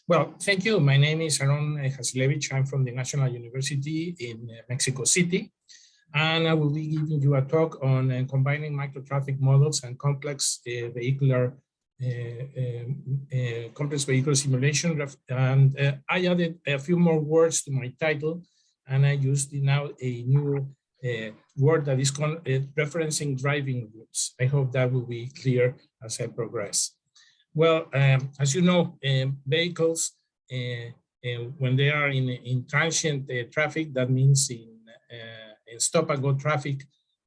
Well, thank you. My name is Aaron Hasilevich. I'm from the National University in Mexico City, and I will be giving you a talk on combining microtraffic models and complex vehicular simulation. And I added a few more words to my title, and I used now a new word that is called referencing driving routes. I hope that will be clear as I progress. Well, as you know, vehicles, when they are in transient traffic, that means in stop and go traffic,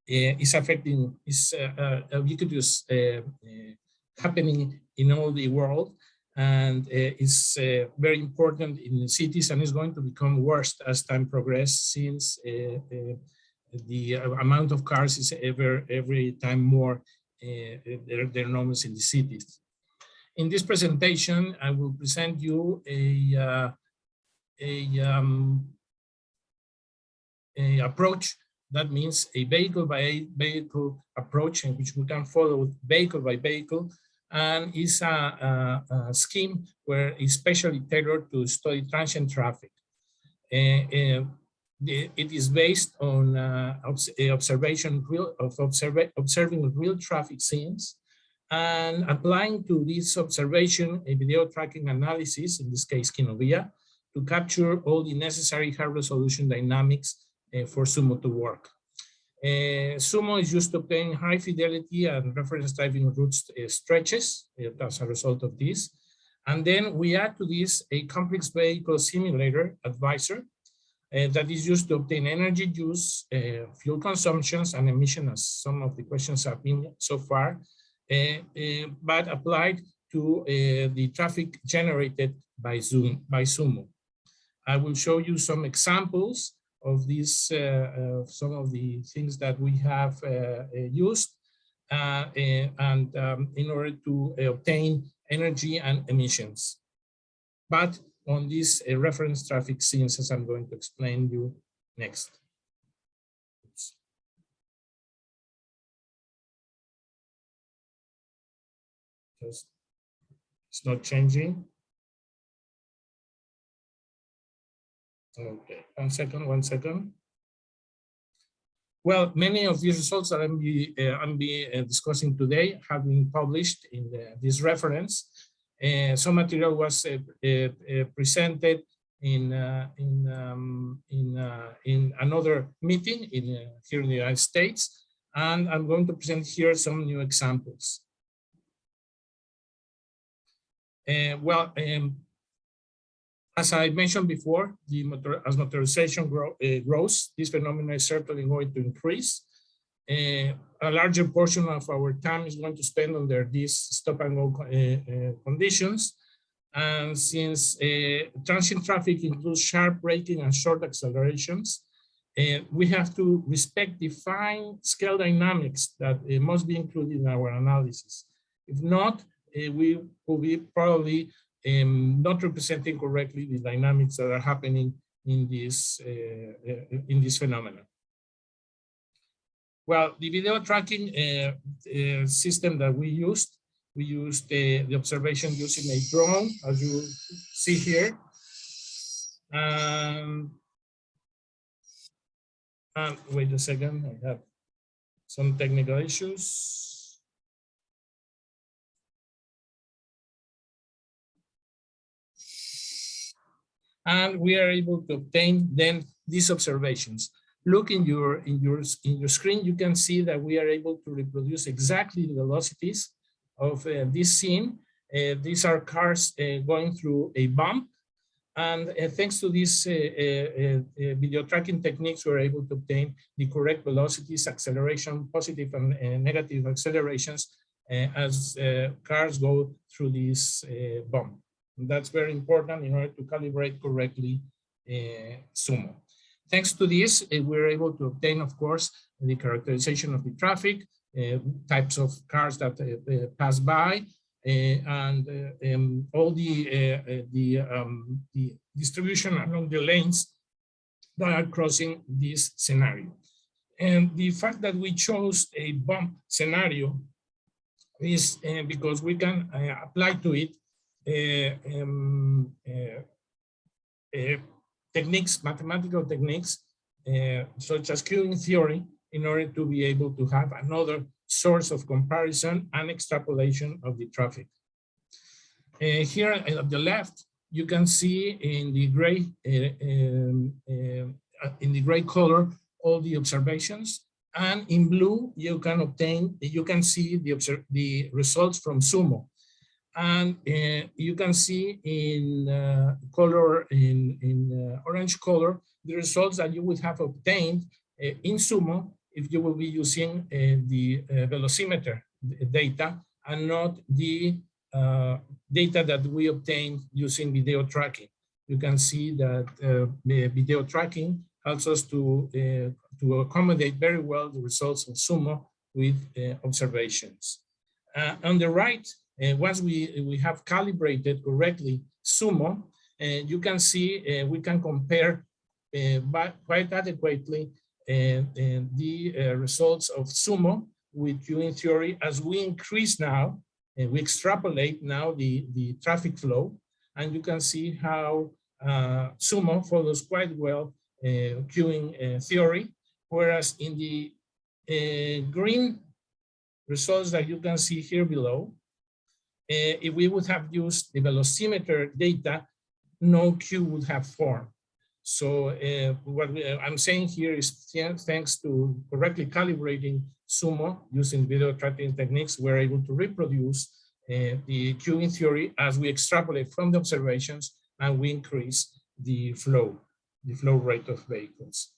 is affecting, is ubiquitous happening in all the world, and it's very important in cities, and is going to become worse as time progresses, since the amount of cars is every time more. They're enormous in the cities. In this presentation, I will present you a approach that means a vehicle by vehicle approach, in which we can follow vehicle by vehicle, and is a scheme where it's specially tailored to study transient traffic. It is based on observing real traffic scenes, and applying to this observation a video tracking analysis, in this case Kinovia, to capture all the necessary high resolution dynamics for Sumo to work. Sumo is used to obtain high fidelity and reference driving routes stretches as a result of this. And then we add to this a complex vehicle simulator advisor that is used to obtain energy use, fuel consumptions, and emission, as some of the questions have been so far. But applied to the traffic generated by Sumo. I will show you some examples of these, some of the things that we have used, in order to obtain energy and emissions. But on these reference traffic scenes, as I'm going to explain you next. Just, it's not changing. Okay, one second. Well, many of these results that I'm discussing today have been published in this reference. Some material was presented in another meeting here in the United States, and I'm going to present here some new examples. As I mentioned before, as motorization grows, this phenomenon is certainly going to increase. A larger portion of our time is going to spend under these stop and go conditions. And since transient traffic includes sharp braking and short accelerations, we have to respect the fine scale dynamics that must be included in our analysis. If not, we will be probably not representing correctly the dynamics that are happening in this phenomenon. Well, the video tracking system that we used the observation using a drone, as you see here. And wait a second, I have some technical issues. And we are able to obtain then these observations. Look in your screen, you can see that we are able to reproduce exactly the velocities of this scene. These are cars going through a bump, and thanks to these video tracking techniques, we're able to obtain the correct velocities, acceleration, positive and negative accelerations as cars go through this bump. That's very important in order to calibrate correctly Sumo. Thanks to this, we're able to obtain, of course, the characterization of the traffic, types of cars that pass by, and all the distribution along the lanes that are crossing this scenario. And the fact that we chose a bump scenario is because we can apply to it techniques, mathematical techniques, such as queuing theory, in order to be able to have another source of comparison and extrapolation of the traffic. Here at the left, you can see in the gray color all the observations, and in blue you can see the results from SUMO, and you can see in orange color the results that you would have obtained in SUMO if you will be using the velocimeter data and not the data that we obtained using video tracking. You can see that video tracking helps us to accommodate very well the results of SUMO with observations. On the right, once we have calibrated correctly SUMO, you can see we can compare quite adequately the results of SUMO with queuing theory as we increase now, we extrapolate now the traffic flow, and you can see how SUMO follows quite well queuing theory, whereas in the green results that you can see here below, if we would have used the velocimeter data, no queue would have formed. So what I'm saying here is, thanks to correctly calibrating SUMO using video tracking techniques, we're able to reproduce the queuing theory as we extrapolate from the observations and we increase the flow rate of vehicles.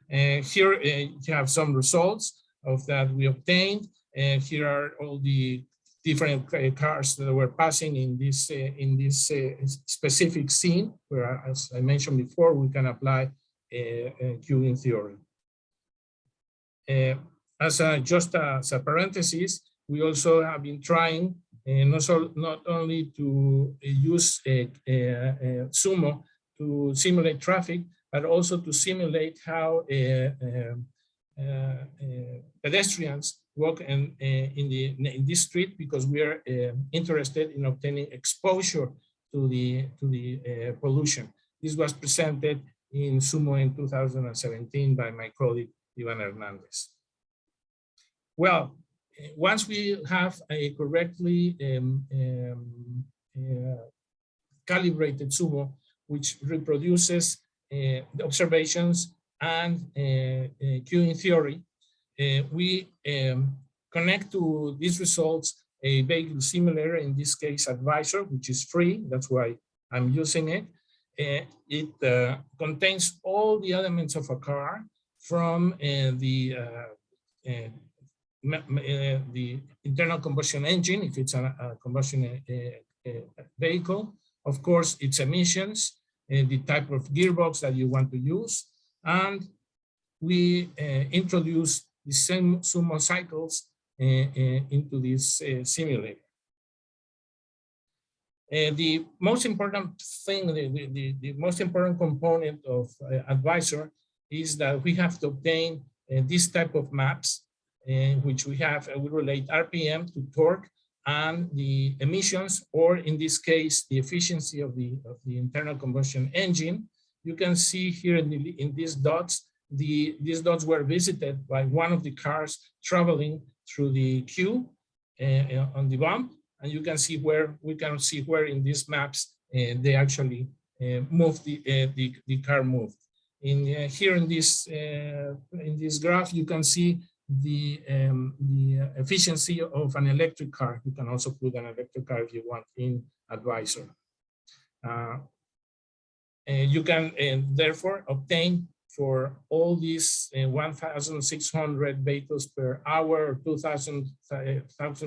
Here you have some results of that we obtained. Here are all the different cars that were passing in this specific scene, where, as I mentioned before, we can apply queuing theory. Just as a parenthesis, we also have been trying not only to use SUMO to simulate traffic, but also to simulate how pedestrians walk in this street, because we are interested in obtaining exposure to the pollution. This was presented in SUMO in 2017 by my colleague Ivan Hernandez. Well, once we have a correctly calibrated SUMO, which reproduces the observations and queuing theory, we connect to these results a vehicle simulator, in this case Advisor, which is free. That's why I'm using it. It contains all the elements of a car, from the internal combustion engine, if it's a combustion vehicle, of course, its emissions, the type of gearbox that you want to use, and we introduce the same SUMO cycles into this simulator. The most important thing, the most important component of Advisor is that we have to obtain this type of maps, which we relate RPM to torque and the emissions, or in this case, the efficiency of the internal combustion engine. You can see here in these dots, these dots were visited by one of the cars traveling through the queue on the bump, and you can see where in these maps they actually moved the car moved. Here in this graph, you can see the efficiency of an electric car. You can also put an electric car if you want in Advisor. You can therefore obtain for all these 1,600 vehicles per hour, or 2,000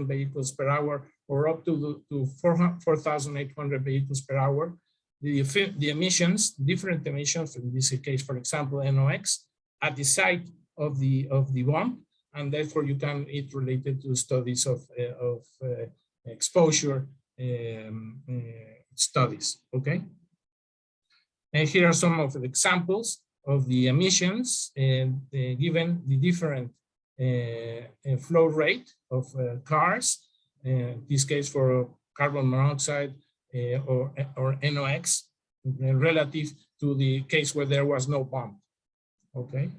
vehicles per hour, or up to 4,800 vehicles per hour, the emissions, different emissions, in this case, for example, NOx, at the site of the bump, and therefore it's related to studies of exposure studies, okay? And here are some of the examples of the emissions, given the different flow rate of cars, in this case for carbon monoxide or NOx. relative to the case where there was no bump. Okay.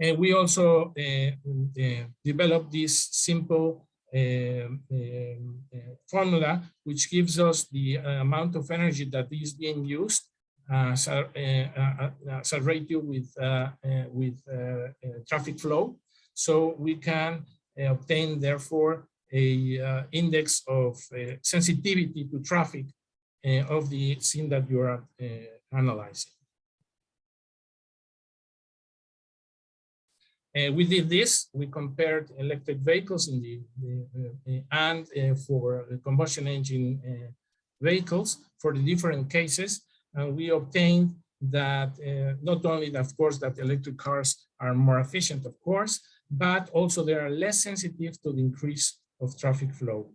And we also developed this simple formula, which gives us the amount of energy that is being used as a ratio with traffic flow. So we can obtain, therefore, a index of sensitivity to traffic of the scene that you are analyzing. We did this. We compared electric vehicles in and for combustion engine vehicles for the different cases, and we obtained that not only, of course, that electric cars are more efficient, of course, but also they are less sensitive to the increase of traffic flow.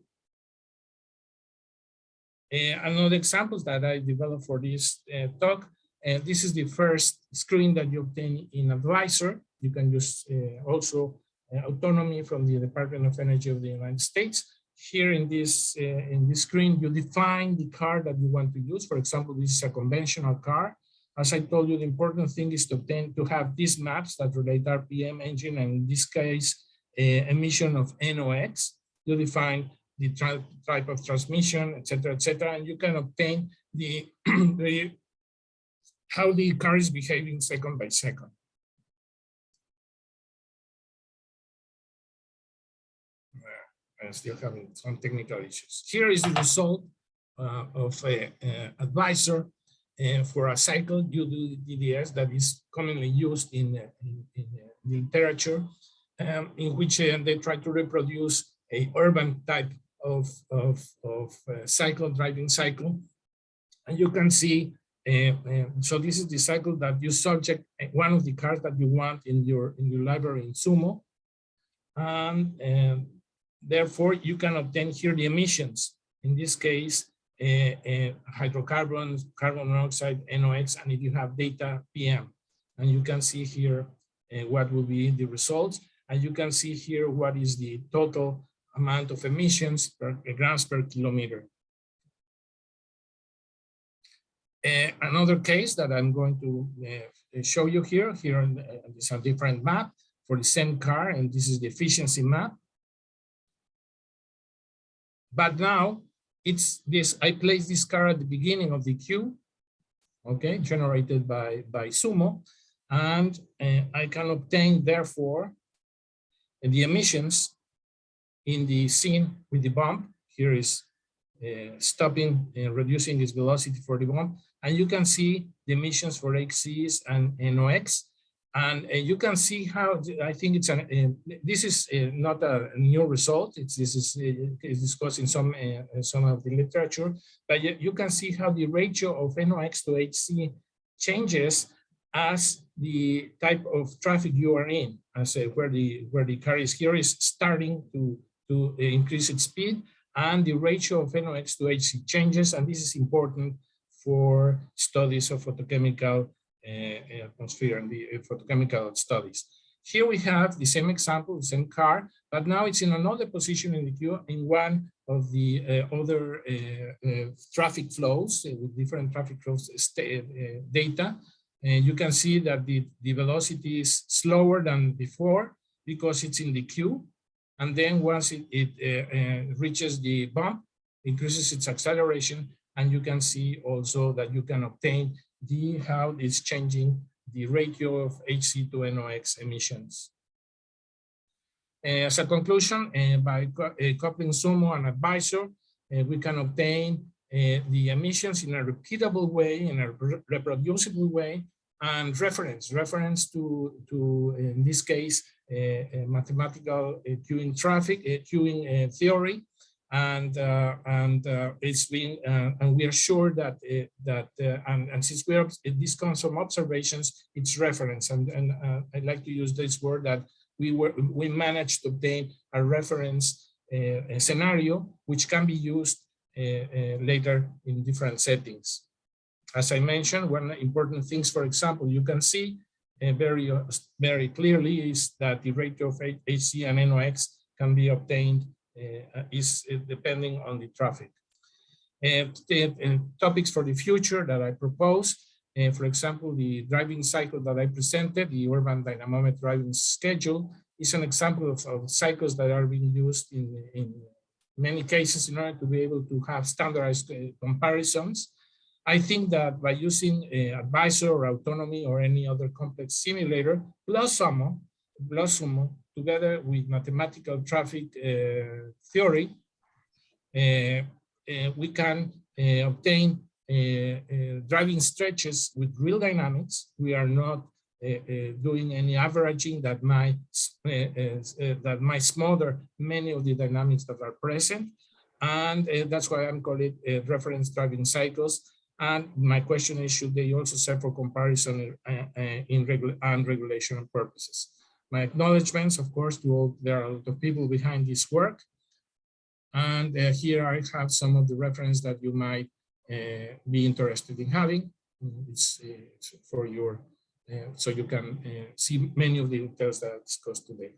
Another examples that I developed for this talk, this is the first screen that you obtain in Advisor. You can use also autonomy from the Department of Energy of the United States. Here in this screen, you define the car that you want to use. For example, this is a conventional car. As I told you, the important thing is to have these maps that relate RPM, engine, and in this case, emission of NOx. You define the type of transmission, etc., and you can obtain the how the car is behaving second by second. I'm still having some technical issues. Here is the result of Advisor for a cycle UDDS that is commonly used in the literature, in which they try to reproduce a urban type of cycle, driving cycle. And you can see, so this is the cycle that you subject one of the cars that you want in your library in Sumo. And therefore, you can obtain here the emissions. In this case, hydrocarbons, carbon monoxide, NOx, and if you have data, PM. And you can see here what will be the results. And you can see here what is the total amount of emissions per grams per kilometer. Another case that I'm going to show you here is a different map for the same car, and this is the efficiency map. But now it's this, I place this car at the beginning of the queue, okay, generated by Sumo, and I can obtain, therefore, the emissions in the scene with the bump. Here is stopping and reducing its velocity for the bump. And you can see the emissions for HCs and NOx. And you can see how, I think it's this is not a new result. This is discussed in some of the literature, but you can see how the ratio of NOx to HC changes as the type of traffic you are in, as where the car is. Here is starting to increase its speed, and the ratio of NOx to HC changes, and this is important for studies of photochemical atmosphere and the photochemical studies. Here we have the same example, the same car, but now it's in another position in the queue in one of the other traffic flows with different traffic flows data. You can see that the velocity is slower than before because it's in the queue. And then once it reaches the bump, increases its acceleration, and you can see also that you can obtain how it's changing the ratio of HC to NOx emissions. As a conclusion, by coupling Sumo and Advisor, we can obtain the emissions in a repeatable way, in a reproducible way, and reference to in this case, mathematical queuing queuing theory. And it's been, and we are sure that and since we have these kinds of observations, it's reference. And I'd like to use this word that we managed to obtain a reference scenario which can be used later in different settings. As I mentioned, one important things, for example, you can see very clearly is that the ratio of HC and NOx can be obtained is depending on the traffic. Topics for the future that I propose, for example, the driving cycle that I presented, the urban dynamometer driving schedule, is an example of cycles that are being used in many cases in order to be able to have standardized comparisons. I think that by using Advisor or Autonomy or any other complex simulator, plus Sumo, together with mathematical traffic theory, we can obtain driving stretches with real dynamics. We are not doing any averaging that might smother many of the dynamics that are present. And that's why I'm calling it reference driving cycles. And my question is, should they also serve for comparison and regulation purposes? My acknowledgements, of course, to all, there are a lot of people behind this work. And here I have some of the reference that you might be interested in having. It's for your, so you can see many of the details that I discussed today.